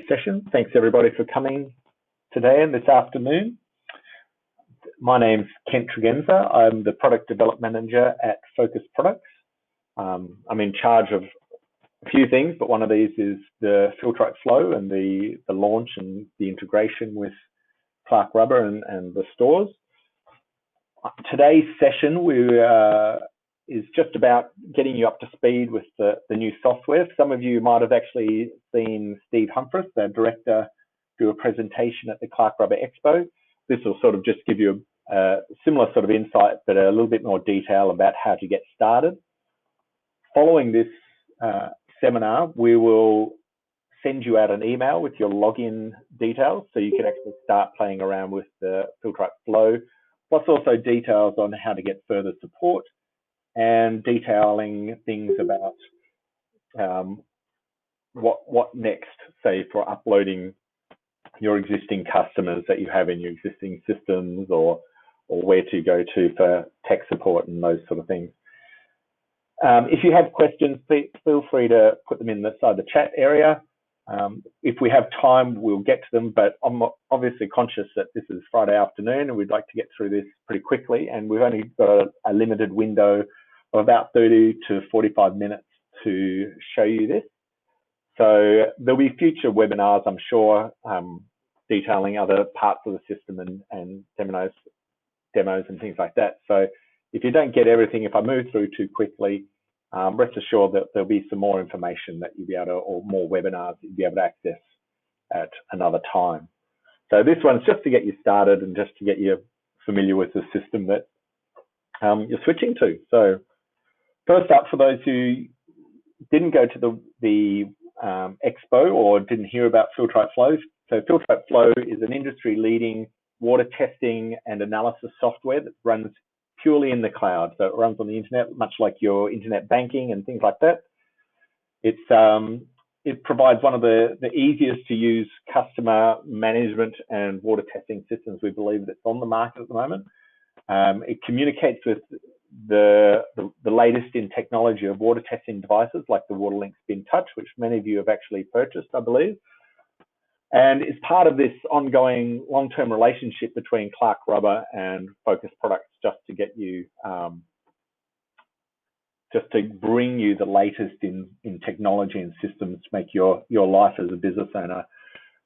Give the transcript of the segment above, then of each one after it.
session. Thanks everybody for coming today and this afternoon. My name's Kent Tregenza. I'm the Product Development Manager at Focus Products. I'm in charge of a few things, but one of these is the Filtrite Flow and the launch and the integration with Clark Rubber and the stores. Today's session is just about getting you up to speed with the new software. Some of you might have actually seen Steve Humphries, the director, do a presentation at the Clark Rubber Expo. This will sort of just give you a similar sort of insight, but a little bit more detail about how to get started. Following this seminar, we will send you out an email with your login details so you can actually start playing around with the Filtrite Flow, plus also details on how to get further support and detailing things about what next, say, for uploading your existing customers that you have in your existing systems, or where to go to for tech support and those sort of things. If you have questions, feel free to put them in the side of the chat area. If we have time, we'll get to them, but I'm obviously conscious that this is Friday afternoon and we'd like to get through this pretty quickly, and we've only got a limited window of about 30 to 45 minutes to show you this. So there'll be future webinars, I'm sure, detailing other parts of the system and demos and things like that. So if you don't get everything, if I move through too quickly, rest assured that there'll be some more information that you'll be able to, or more webinars that you'll be able to access at another time. So this one's just to get you started and just to get you familiar with the system that you're switching to. So first up, for those who didn't go to the expo or didn't hear about Filtrite Flow, so Filtrite Flow is an industry-leading water testing and analysis software that runs purely in the cloud. So it runs on the internet, much like your internet banking and things like that. It provides one of the easiest to use customer management and water testing systems we believe that's on the market at the moment. It communicates with the latest in technology of water testing devices like the WaterLink Spin Touch, which many of you have actually purchased, I believe. And it's part of this ongoing long-term relationship between Clark Rubber and Focus Products, just to get you, just to bring you the latest in technology and systems to make your life as a business owner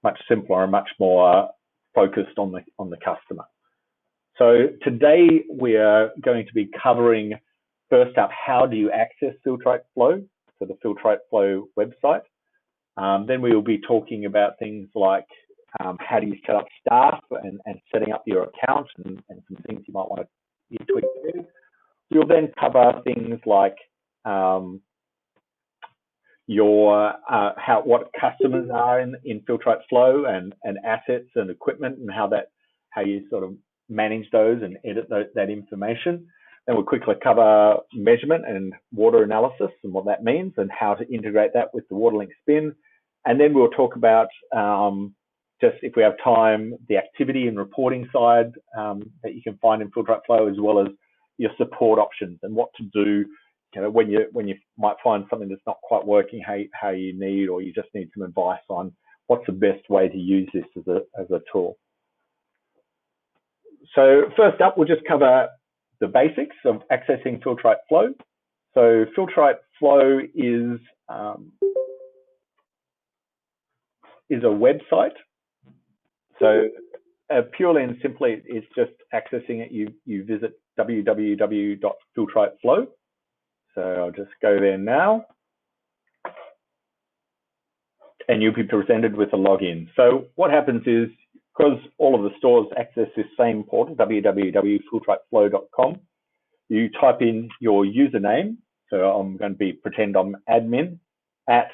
much simpler and much more focused on the customer. So today we are going to be covering, first up, how do you access Filtrite Flow, so the Filtrite Flow website. Then we will be talking about things like how do you set up staff and setting up your account and some things you might want to tweak to. We'll then cover things like what customers are in Filtrite Flow and assets and equipment, and how you sort of manage those and edit that information. Then we'll quickly cover measurement and water analysis and what that means and how to integrate that with the WaterLink Spin. And then we'll talk about, just if we have time, the activity and reporting side that you can find in Filtrite Flow, as well as your support options and what to do, when you might find something that's not quite working how you need, or you just need some advice on what's the best way to use this as a tool. So first up, we'll just cover the basics of accessing Filtrite Flow. So Filtrite Flow is a website. So purely and simply, it's just accessing it. You visit www.filtriteflow. So I'll just go there now, and you'll be presented with a login. So what happens is, because all of the stores access this same portal, www.filtriteflow.com, you type in your username. So I'm going to pretend I'm admin at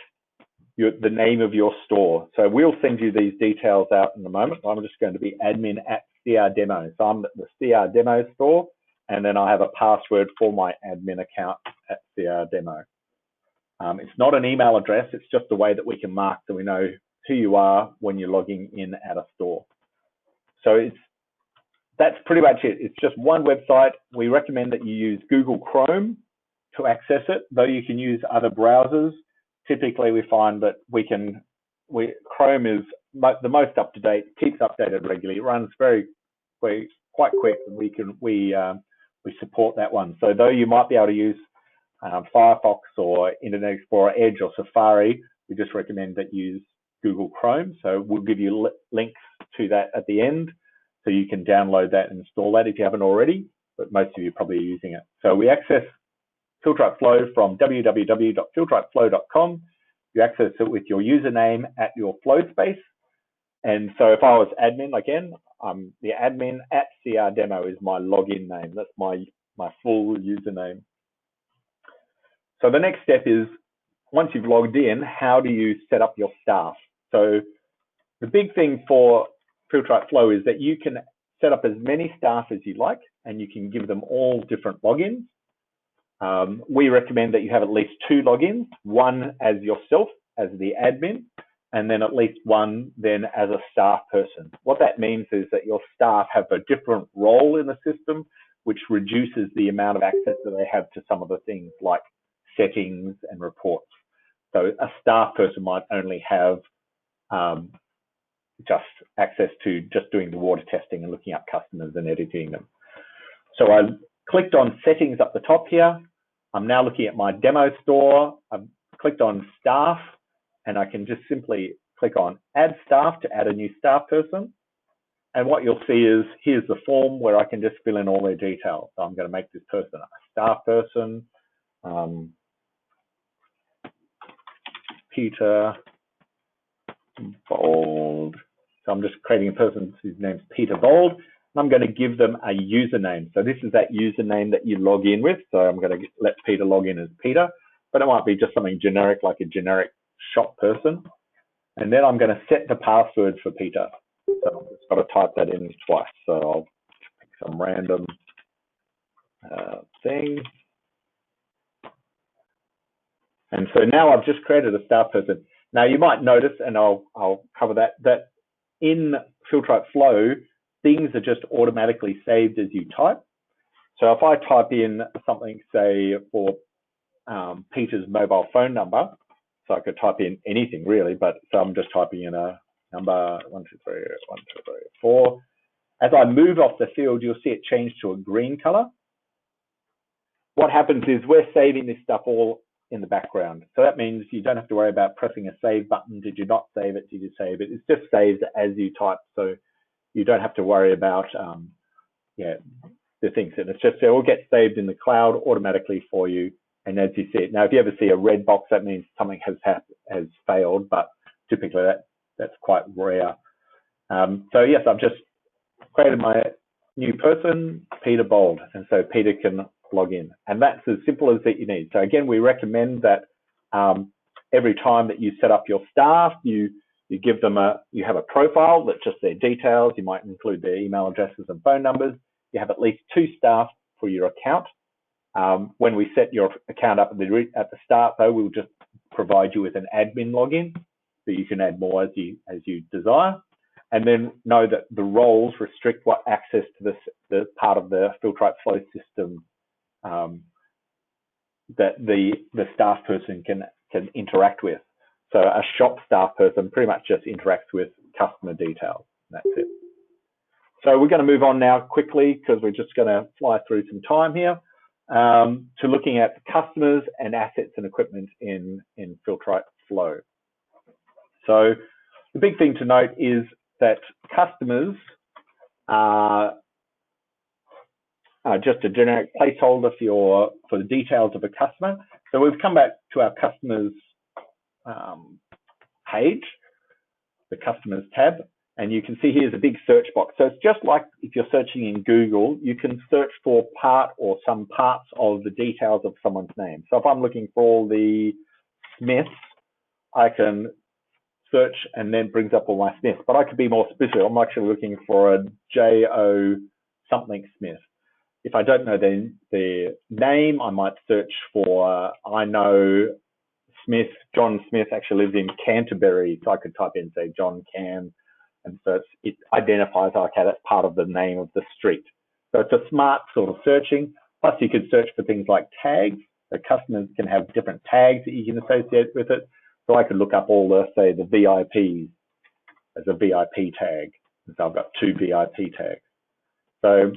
the name of your store. So we'll send you these details out in a moment. I'm just going to be admin at CR Demo. So I'm at the CR Demo store, and then I have a password for my admin account at CR Demo. It's not an email address. It's just a way that we can mark so we know who you are when you're logging in at a store. So that's pretty much it. It's just one website. We recommend that you use Google Chrome to access it, though you can use other browsers. Typically, we find that we can Chrome is the most up to date, keeps updated regularly. It runs quite quick, and we support that one. So though you might be able to use Firefox or Internet Explorer, Edge, or Safari, we just recommend that you use Google Chrome. So we'll give you links to that at the end, so you can download that and install that if you haven't already, but most of you probably are using it. So we access Filtrite Flow from www.filtriteflow.com. You access it with your username at your flow space. And so if I was admin, again, the admin at CRDemo is my login name. That's my full username. So the next step is, once you've logged in, how do you set up your staff? So the big thing for Filtrite Flow is that you can set up as many staff as you like, and you can give them all different logins. We recommend that you have at least 2 logins, one as yourself, as the admin, and then at least one then as a staff person. What that means is that your staff have a different role in the system, which reduces the amount of access that they have to some of the things like settings and reports. So a staff person might only have just access to just doing the water testing and looking up customers and editing them. So I clicked on settings up the top here. I'm now looking at my demo store. I've clicked on staff, and I can just simply click on add staff to add a new staff person. And what you'll see is, here's the form where I can just fill in all their details. So I'm going to make this person a staff person. Peter Bold. So I'm just creating a person whose name's Peter Bold, and I'm going to give them a username. So this is that username that you log in with. So I'm going to let Peter log in as Peter, but it might be just something generic, like a generic shop person. And then I'm going to set the password for Peter. So I've just got to type that in twice. So I'll pick some random thing. And so now I've just created a staff person. Now you might notice, and I'll cover that in Filtrite Flow, things are just automatically saved as you type. So if I type in something, say for Peter's mobile phone number, so I could type in anything really, but so I'm just typing in a number 1234. As I move off the field, you'll see it change to a green color. What happens is we're saving this stuff all in the background. So that means you don't have to worry about pressing a save button. Did you not save it? Did you save it? It's just saved as you type. So you don't have to worry about the things. And it's just, it will get saved in the cloud automatically for you. And as you see it, now if you ever see a red box, that means something has failed, but typically that's quite rare. So yes, I've just created my new person, Peter Bold, and so Peter can log in, and that's as simple as that you need. So again, we recommend that every time that you set up your staff, you give them you have a profile that's just their details. You might include their email addresses and phone numbers. You have at least 2 staff for your account. When we set your account up at the start, though, we'll just provide you with an admin login, so you can add more as you desire. And then know that the roles restrict what access to the part of the Filtrite Flow system that the staff person can interact with. So a shop staff person pretty much just interacts with customer details. That's it. So we're going to move on now quickly, because we're just going to fly through some time here, to looking at customers and assets and equipment in Filtrite Flow. So the big thing to note is that customers are just a generic placeholder for the details of a customer. So we've come back to our customers page, the customers tab, and you can see here's a big search box. So it's just like if you're searching in Google, you can search for part or some parts of the details of someone's name. So if I'm looking for all the Smiths, I can search and then brings up all my Smiths, but I could be more specific. I'm actually looking for a J.O. something Smith. If I don't know their name, I might search for, I know Smith, John Smith actually lives in Canterbury. So I could type in, say, John Can, and so it identifies, okay, that's part of the name of the street. So it's a smart sort of searching. Plus you could search for things like tags. So customers can have different tags that you can associate with it. So I could look up all the, say, the VIPs as a VIP tag. So I've got 2 VIP tags. So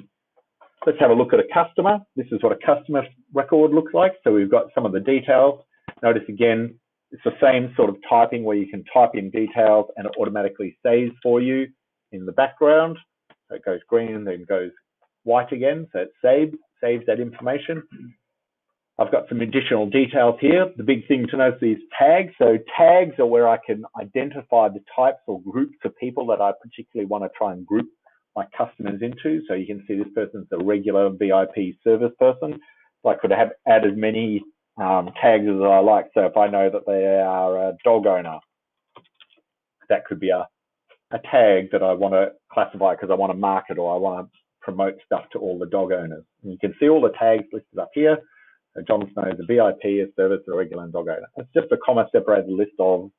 let's have a look at a customer. This is what a customer record looks like. So we've got some of the details. Notice again, it's the same sort of typing where you can type in details and it automatically saves for you in the background. So it goes green, then goes white again. So it saves that information. I've got some additional details here. The big thing to know is these tags. So tags are where I can identify the types or groups of people that I particularly want to try and group my customers into. So you can see this person's a regular VIP service person. So I could have add as many tags as I like. So if I know that they are a dog owner, that could be a tag that I want to classify because I want to market or I want to promote stuff to all the dog owners. And you can see all the tags listed up here. So Jon Snow is a VIP, a service, a regular, and dog owner. It's just a comma separated list of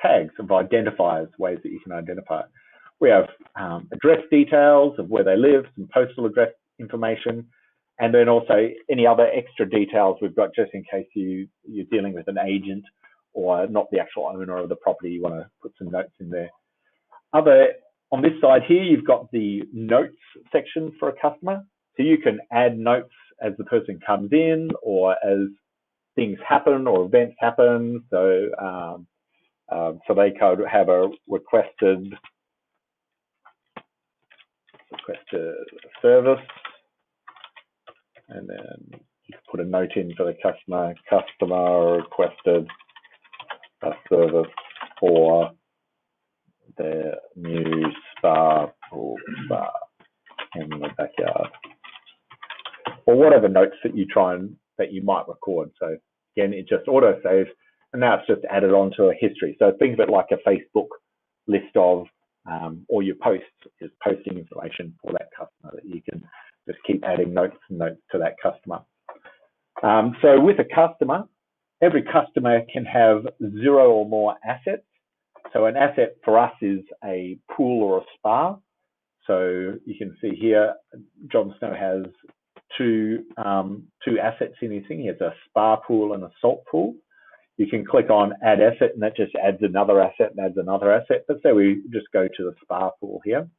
tags, of identifiers, ways that you can identify it. We have address details of where they live, some postal address information, and then also any other extra details we've got just in case you're dealing with an agent or not the actual owner of the property. You want to put some notes in there. On this side here, you've got the notes section for a customer. So you can add notes as the person comes in or as things happen or events happen. So they could have a requested service, and then you can put a note in for the customer. Customer requested a service for their new pool spa in the backyard, or whatever notes that you might record. So again, it just auto saves, and now it's just added onto a history. So think of it like a Facebook list of all your posts, is posting information for that customer that you can just keep adding notes and notes to that customer. So with a customer, every customer can have 0 or more assets. So an asset for us is a pool or a spa. So you can see here, Jon Snow has two assets in his thing. He has a spa pool and a salt pool. You can click on add asset and that just adds another asset and adds another asset. But say we just go to the spa pool here.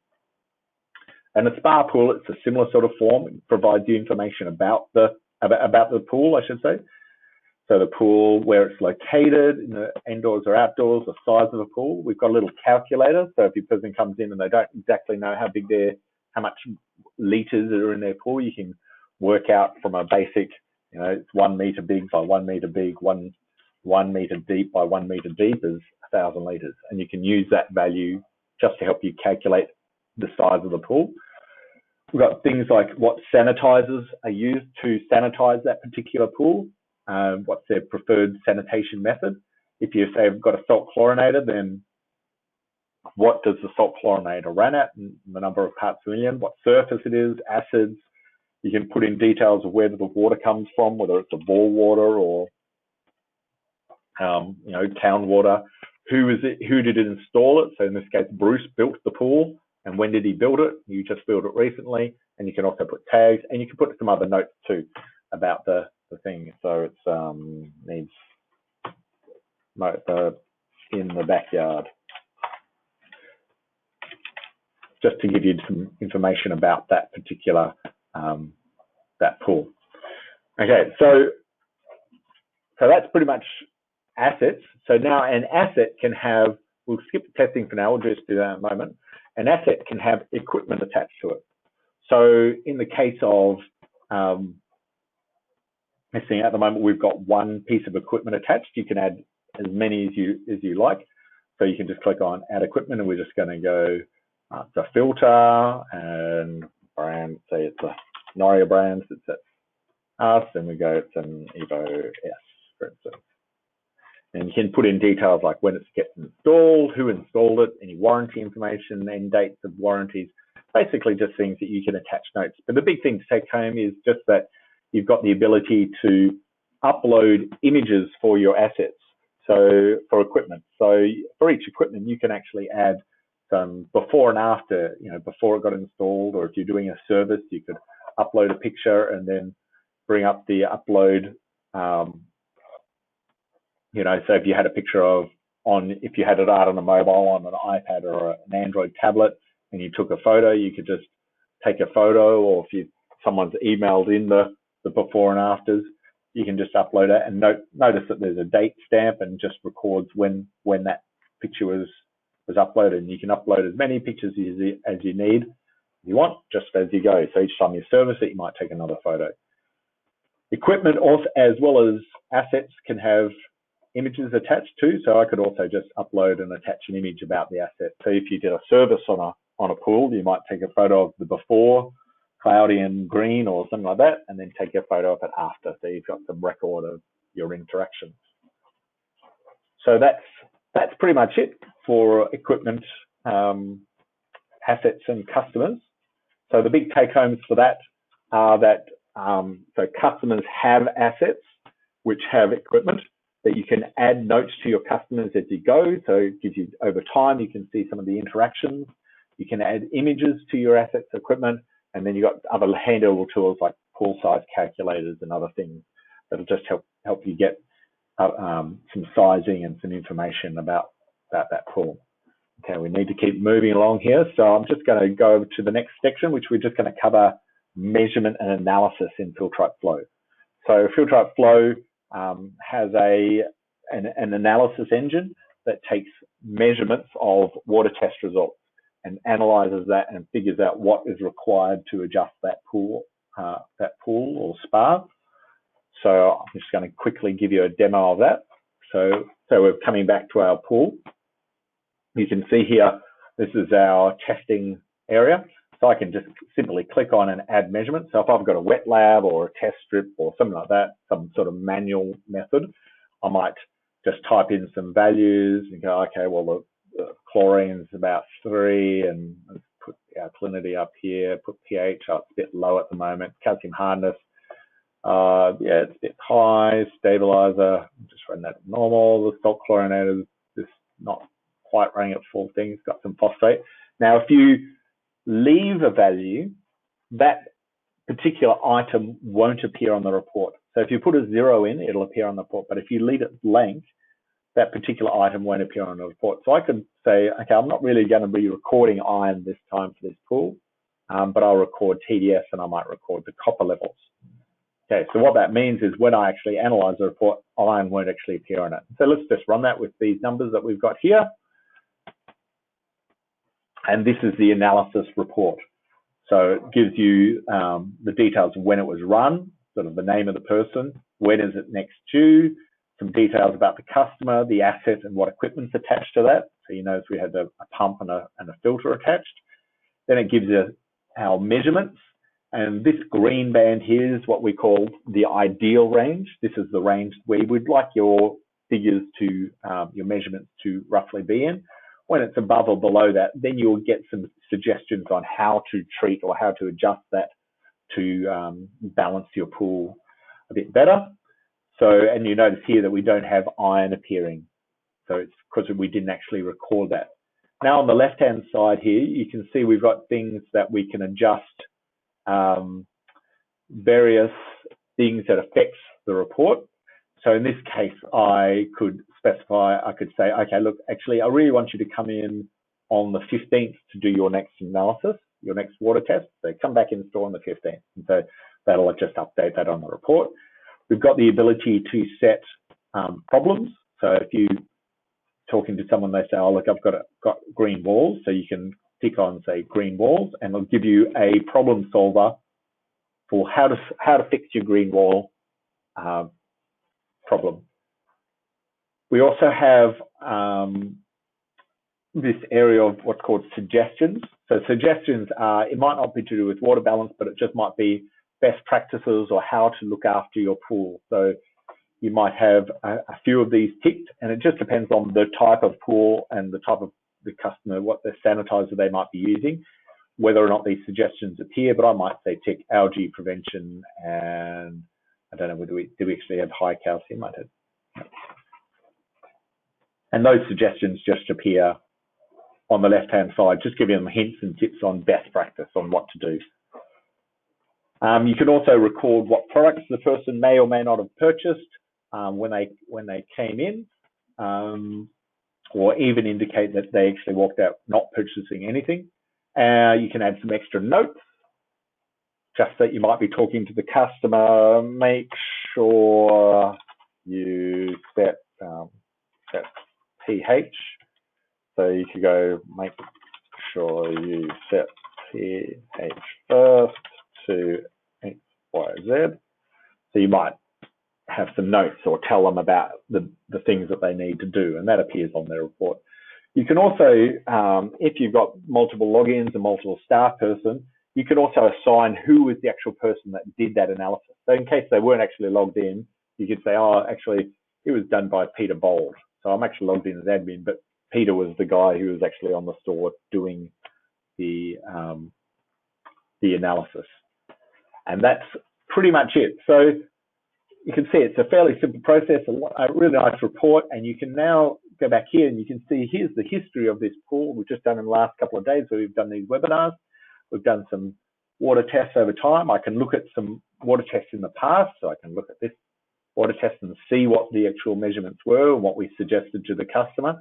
And the spa pool, it's a similar sort of form. It provides you information about the pool, I should say. So the pool, where it's located, indoors or outdoors, the size of the pool. We've got a little calculator. So if your person comes in and they don't exactly know how much liters are in their pool, you can work out from a basic, it's 1 meter big by 1 meter big, 1 meter deep by 1 meter deep is 1,000 liters. And you can use that value just to help you calculate the size of the pool. We've got things like what sanitizers are used to sanitize that particular pool. What's their preferred sanitation method? If you say you've got a salt chlorinator, then what does the salt chlorinator run at? The number of parts per million, what surface it is, acids. You can put in details of where the water comes from, whether it's a bore water or town water. Who did it install it? So in this case, Bruce built the pool. And when did he build it? You just built it recently. And you can also put tags, and you can put some other notes too about the thing. So it's needs in the backyard, just to give you some information about that particular that pool. Okay, so that's pretty much assets. So now an asset can have, we'll skip the testing for now, we'll just do that in a moment. An asset can have equipment attached to it. So in the case of this thing at the moment, we've got one piece of equipment attached. You can add as many as you like. So you can just click on add equipment, and we're just going to go to filter and brand, say it's a Noria brand, it's at us, and we go, it's an Evo S, for instance. And you can put in details like when it gets installed, who installed it, any warranty information, end dates of warranties, basically just things that you can attach notes. But the big thing to take home is just that you've got the ability to upload images for your assets. So for equipment, so for each equipment, you can actually add some before and after, before it got installed, or if you're doing a service, you could upload a picture and then bring up the upload You know, so if you had a picture of if you had it out on a mobile, on an iPad or an Android tablet, and you took a photo, you could just take a photo, or if someone's emailed in the before and afters, you can just upload it and notice that there's a date stamp and just records when that picture was uploaded. And you can upload as many pictures as you need, you want, just as you go. So each time you service it, you might take another photo. Equipment, also, as well as assets, can have images attached too. So I could also just upload and attach an image about the asset. So if you did a service on a pool, you might take a photo of the before, cloudy and green or something like that, and then take a photo of it after. So you've got some record of your interaction. So that's pretty much it for equipment, assets and customers. So the big take homes for that are that so customers have assets which have equipment, that you can add notes to your customers as you go. So it gives you, over time, you can see some of the interactions. You can add images to your assets equipment, and then you've got other handleable tools like pool size calculators and other things that'll just help you get some sizing and some information about that pool. Okay, we need to keep moving along here. So I'm just going to go to the next section, which we're just going to cover measurement and analysis in Filtrite Flow. So Filtrite Flow has an analysis engine that takes measurements of water test results and analyzes that and figures out what is required to adjust that pool or spa. So I'm just going to quickly give you a demo of that. So we're coming back to our pool. You can see here, this is our testing area. So I can just simply click on and add measurements. So if I've got a wet lab or a test strip or something like that, some sort of manual method, I might just type in some values and go, okay, well, the chlorine's about 3, and let's put alkalinity up here, put pH up, it's a bit low at the moment, calcium hardness, yeah, it's a bit high, stabilizer, just run that at normal, the salt chlorinator is just not quite running at full thing, it's got some phosphate. Now, if you leave a value, that particular item won't appear on the report. So if you put a 0 in, it'll appear on the report. But if you leave it blank, that particular item won't appear on the report. So I could say, okay, I'm not really going to be recording iron this time for this pool, but I'll record TDS and I might record the copper levels. Okay, so what that means is when I actually analyze the report, iron won't actually appear on it. So let's just run that with these numbers that we've got here. And this is the analysis report. So it gives you the details of when it was run, sort of the name of the person, when is it next due, some details about the customer, the asset, and what equipment's attached to that. So you notice we had a pump and a filter attached. Then it gives you our measurements. And this green band here is what we call the ideal range. This is the range where you would like your figures to, your measurements to roughly be in. When it's above or below that, then you'll get some suggestions on how to treat or how to adjust that to balance your pool a bit better. So, and you notice here that we don't have iron appearing. So it's because we didn't actually record that. Now on the left-hand side here, you can see we've got things that we can adjust, various things that affects the report. So in this case, I could specify, I could say, okay, look, actually, I really want you to come in on the 15th to do your next analysis, your next water test. So come back in store on the 15th. And so that'll just update that on the report. We've got the ability to set problems. So if you're talking to someone, they say, oh, look, I've got green walls. So you can tick on, say, green walls, and it'll give you a problem solver for how to fix your green wall problem. We also have this area of what's called suggestions. So suggestions are, it might not be to do with water balance, but it just might be best practices or how to look after your pool. So you might have a few of these ticked, and it just depends on the type of pool and the type of the customer, what the sanitizer they might be using, whether or not these suggestions appear. But I might say tick algae prevention, and I don't know, do we actually have high calcium? I don't. And those suggestions just appear on the left-hand side, just giving them hints and tips on best practice on what to do. You can also record what products the person may or may not have purchased. when they came in, or even indicate that they actually walked out not purchasing anything. You can add some extra notes, just that you might be talking to the customer. Make sure you set pH. So you could go, make sure you set pH first to X, Y, Z. So you might have some notes or tell them about the things that they need to do, and that appears on their report. You can also, if you've got multiple logins and multiple staff person, you could also assign who was the actual person that did that analysis. So in case they weren't actually logged in, you could say, oh, actually, it was done by Peter Bold. So I'm actually logged in as admin, but Peter was the guy who was actually on the store doing the analysis. And that's pretty much it. So you can see it's a fairly simple process, a really nice report, and you can now go back here and you can see here's the history of this pool. We've just done in the last couple of days where we've done these webinars. We've done some water tests over time. I can look at some water tests in the past, so I can look at this water test and see what the actual measurements were and what we suggested to the customer.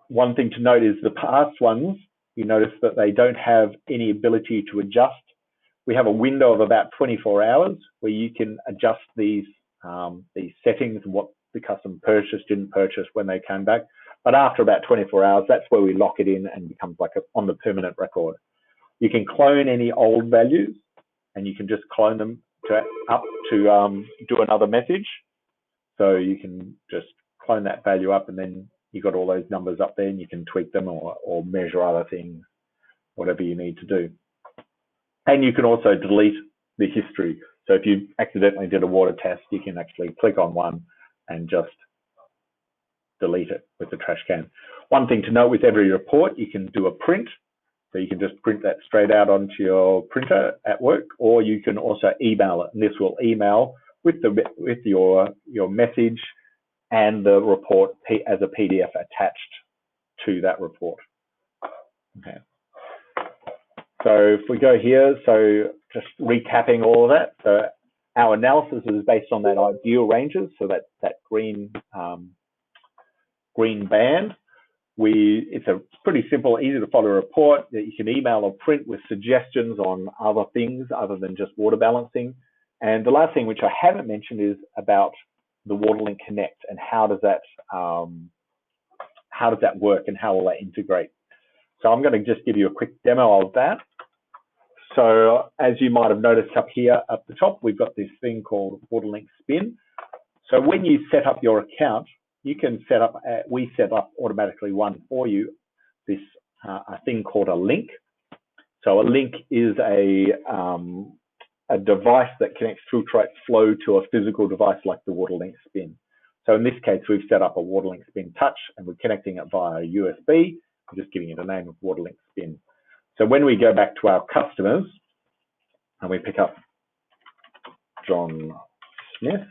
One thing to note is the past ones, you notice that they don't have any ability to adjust. We have a window of about 24 hours where you can adjust these settings and what the customer purchased, didn't purchase, when they came back. But after about 24 hours, that's where we lock it in and becomes like on the permanent record. You can clone any old values, and you can just clone them up to do another message. So you can just clone that value up, and then you've got all those numbers up there, and you can tweak them or measure other things, whatever you need to do. And you can also delete the history. So if you accidentally did a water test, you can actually click on one and just delete it with the trash can. One thing to note with every report, you can do a print. So you can just print that straight out onto your printer at work, or you can also email it. And this will email with your message and the report as a PDF attached to that report. Okay. So if we go here, so just recapping all of that. So our analysis is based on that ideal ranges. So that green band. It's a pretty simple, easy to follow report that you can email or print with suggestions on other things other than just water balancing. And the last thing, which I haven't mentioned, is about the WaterLink Connect and how does that work and how will that integrate. So I'm going to just give you a quick demo of that. So as you might have noticed up here at the top, we've got this thing called WaterLink Spin. So when you set up your account, you can set up, we set up automatically one for you, this a thing called a link. So a link is a device that connects Filtrite flow to a physical device like the WaterLink Spin. So in this case, we've set up a WaterLink Spin Touch and we're connecting it via USB. I'm just giving it a name of WaterLink Spin. So when we go back to our customers and we pick up John Smith,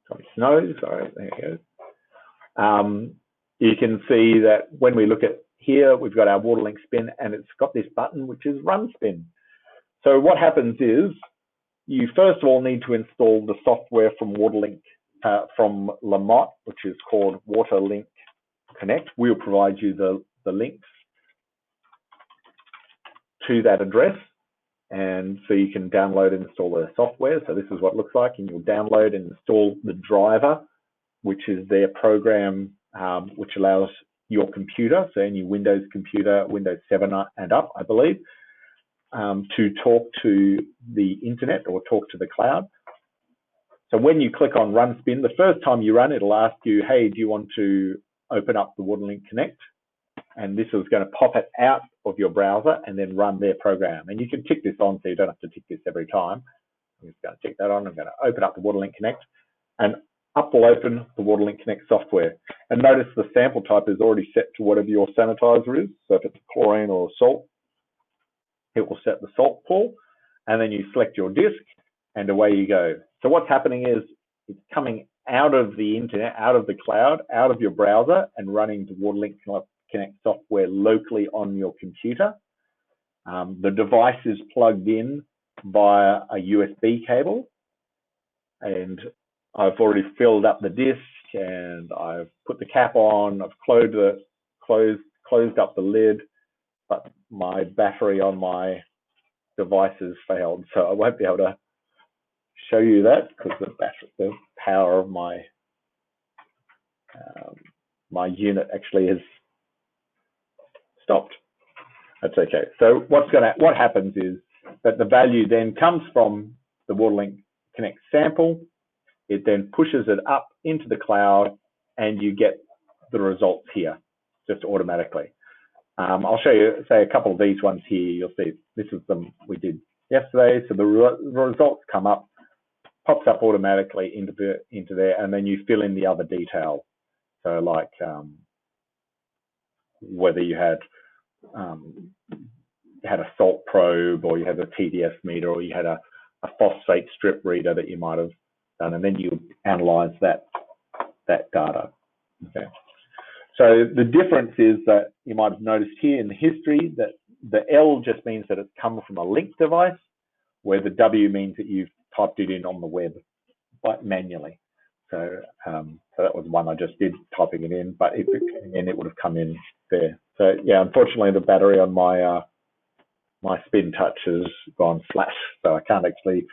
John Snow, sorry, there it goes. You can see that when we look at here, we've got our WaterLink Spin and it's got this button, which is Run Spin. So what happens is you first of all need to install the software from WaterLink, from Lamont, which is called WaterLink Connect. We'll provide you the links to that address, and so you can download and install the software. So this is what it looks like, and you'll download and install the driver, which is their program, which allows your computer, so any Windows computer, Windows 7 and up, I believe, to talk to the internet or talk to the cloud. So when you click on Run Spin, the first time you run, it'll ask you, hey, do you want to open up the WaterLink Connect? And this is going to pop it out of your browser and then run their program. And you can tick this on so you don't have to tick this every time. I'm just going to tick that on. I'm going to open up the WaterLink Connect, and up will open the WaterLink Connect software. And notice the sample type is already set to whatever your sanitizer is. So if it's chlorine or salt, it will set the salt pool. And then you select your disk and away you go. So what's happening is it's coming out of the internet, out of the cloud, out of your browser, and running the WaterLink Connect software locally on your computer. The device is plugged in via a USB cable, and I've already filled up the disc, and I've put the cap on, I've closed up the lid, but my battery on my device has failed, so I won't be able to show you that because the power of my my unit actually has stopped. That's okay. So what happens is that the value then comes from the WaterLink Connect sample. It then pushes it up into the cloud, and you get the results here just automatically. I'll show you, say, a couple of these ones here. You'll see this is them we did yesterday. So the results come up, pops up automatically into there, and then you fill in the other details. So like whether you had a salt probe, or you had a TDS meter, or you had a phosphate strip reader that you might have done, and then you analyze that data. Okay. So the difference is that you might have noticed here in the history that the L just means that it's come from a link device, where the W means that you've typed it in on the web manually. So, so that was one I just did, typing it in, but if it came in, it would have come in there. So yeah, unfortunately the battery on my my Spin Touch has gone flat, so I can't actually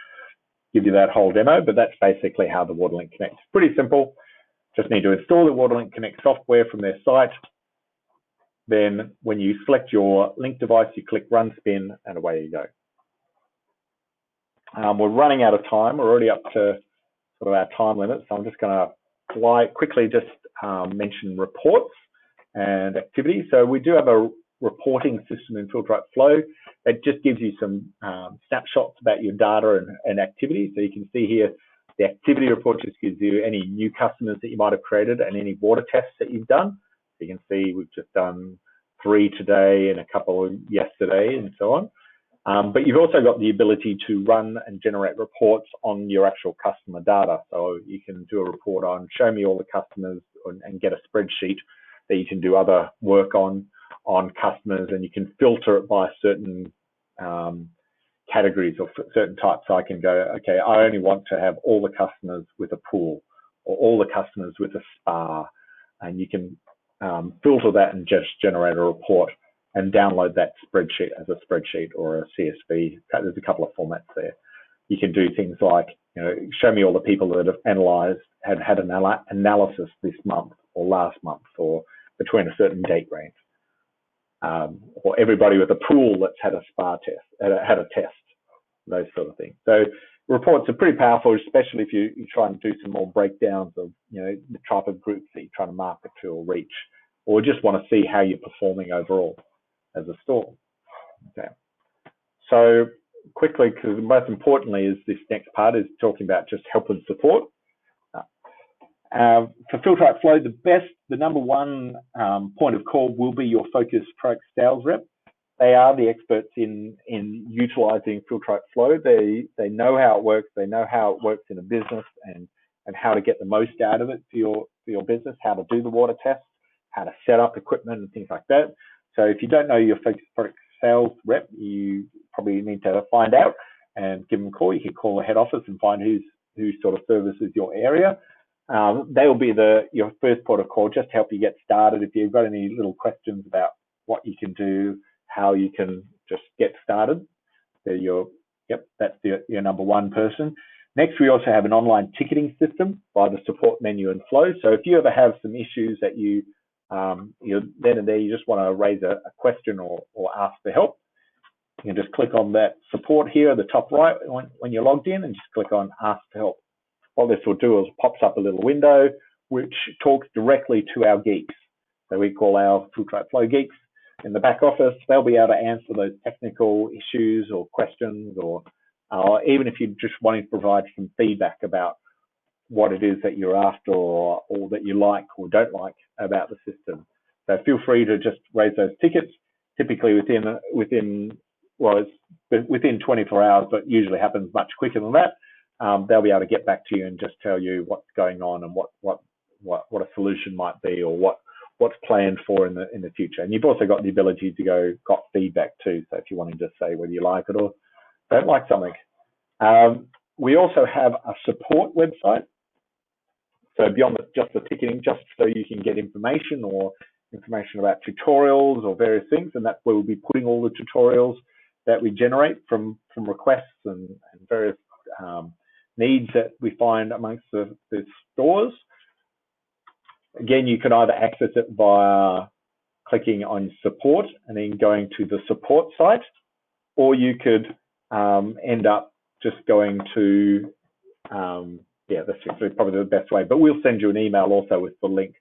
give you that whole demo, but that's basically how the WaterLink connects. Pretty simple. Just need to install the WaterLink Connect software from their site. Then when you select your link device, you click Run Spin, and away you go. We're running out of time. We're already up to sort of our time limit, so I'm just going to quickly just mention reports and activities. So we do have a reporting system in Filtrite Flow that just gives you some snapshots about your data and activity. So you can see here, the activity report just gives you any new customers that you might have created and any water tests that you've done. So you can see we've just done 3 today and a couple yesterday and so on. But you've also got the ability to run and generate reports on your actual customer data. So you can do a report on show me all the customers and get a spreadsheet that you can do other work on customers, and you can filter it by certain categories or certain types. So I can go, okay, I only want to have all the customers with a pool, or all the customers with a spa, and you can filter that and just generate a report and download that spreadsheet as a spreadsheet or a CSV. There's a couple of formats there. You can do things like, show me all the people that have had an analysis this month or last month or between a certain date range. Or everybody with a pool that's had a spa test, had a test, those sort of things. So reports are pretty powerful, especially if you try and do some more breakdowns of the type of groups that you're trying to market to or reach, or just want to see how you're performing overall as a store. Okay. So quickly, because most importantly is this next part is talking about just help and support. For Filtrite Flow, the number one point of call will be your focused product sales rep. They are the experts in utilizing Filtrite Flow. They know how it works. They know how it works in a business and how to get the most out of it for your business, how to do the water tests, how to set up equipment and things like that. So if you don't know your focused product sales rep, you probably need to find out and give them a call. You can call the head office and find who sort of services your area. They'll be your first port of call, just to help you get started. If you've got any little questions about what you can do, how you can just get started, that's your number one person. Next, we also have an online ticketing system by the support menu and Flow. So if you ever have some issues that you're then and there, you just want to raise a question or ask for help, you can just click on that support here at the top right when you're logged in, and just click on Ask for Help. What this will do is pops up a little window which talks directly to our geeks. So we call our Filtrite Flow geeks in the back office. They'll be able to answer those technical issues or questions, or even if you're just wanting to provide some feedback about what it is that you're after or that you like or don't like about the system. So feel free to just raise those tickets, typically within 24 hours, but usually happens much quicker than that. They'll be able to get back to you and just tell you what's going on and what a solution might be, or what's planned for in the future. And you've also got the ability to got feedback too. So if you want to just say whether you like it or don't like something. We also have a support website. So beyond just the ticketing, just so you can get information about tutorials or various things, and that's where we'll be putting all the tutorials that we generate from requests and various needs that we find amongst the stores. Again, you can either access it via clicking on support and then going to the support site, or you could end up just going to that's actually probably the best way, but we'll send you an email also with the link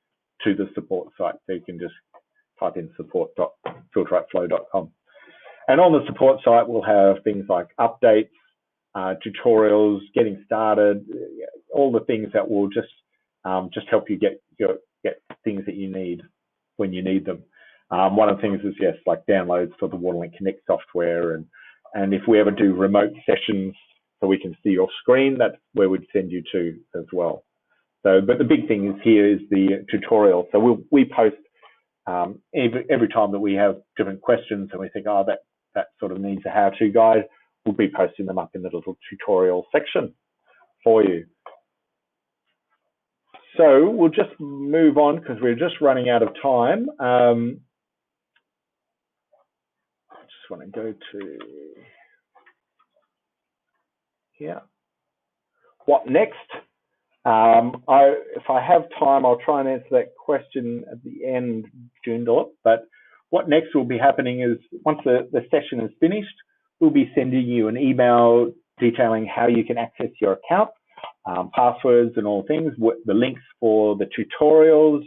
to the support site, so you can just type in support.filtriteflow.com. And on the support site, we'll have things like updates, tutorials, getting started, all the things that will just help you get things that you need when you need them. One of the things is, yes, like downloads for the Waterlink Connect software, and if we ever do remote sessions so we can see your screen, that's where we'd send you to as well. So, but the big thing is here is the tutorial. So we post every time that we have different questions and we think, oh, that sort of needs a how-to guide, we'll be posting them up in the little tutorial section for you. So we'll just move on because we're just running out of time. I just want to go to here. What next? If I have time, I'll try and answer that question at the end, Joondalup. But what next will be happening is once the session is finished, we'll be sending you an email detailing how you can access your account, passwords and all things, the links for the tutorials,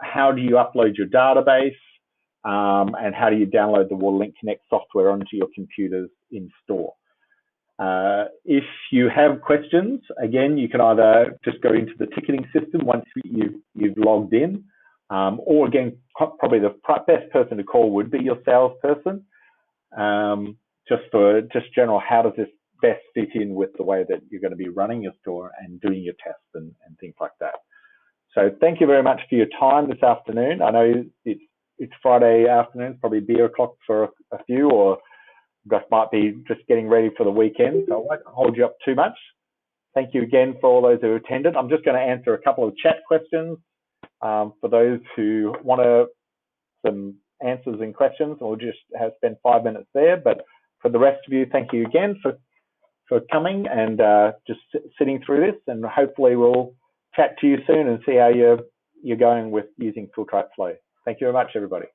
how do you upload your database, and how do you download the Waterlink Connect software onto your computers in store. If you have questions, again, you can either just go into the ticketing system once you've logged in, or again, probably the best person to call would be your salesperson, just general, how does this best fit in with the way that you're going to be running your store and doing your tests and things like that. So thank you very much for your time this afternoon. I know it's Friday afternoon, it's probably beer o'clock for a few, or just might be just getting ready for the weekend, so I won't hold you up too much. Thank you again for all those who attended. I'm just going to answer a couple of chat questions for those who want some answers and questions. We'll just spend 5 minutes there, but for the rest of you, thank you again for coming and just sitting through this, and hopefully we'll chat to you soon and see how you're going with using Filtrite Flow. Thank you very much, everybody.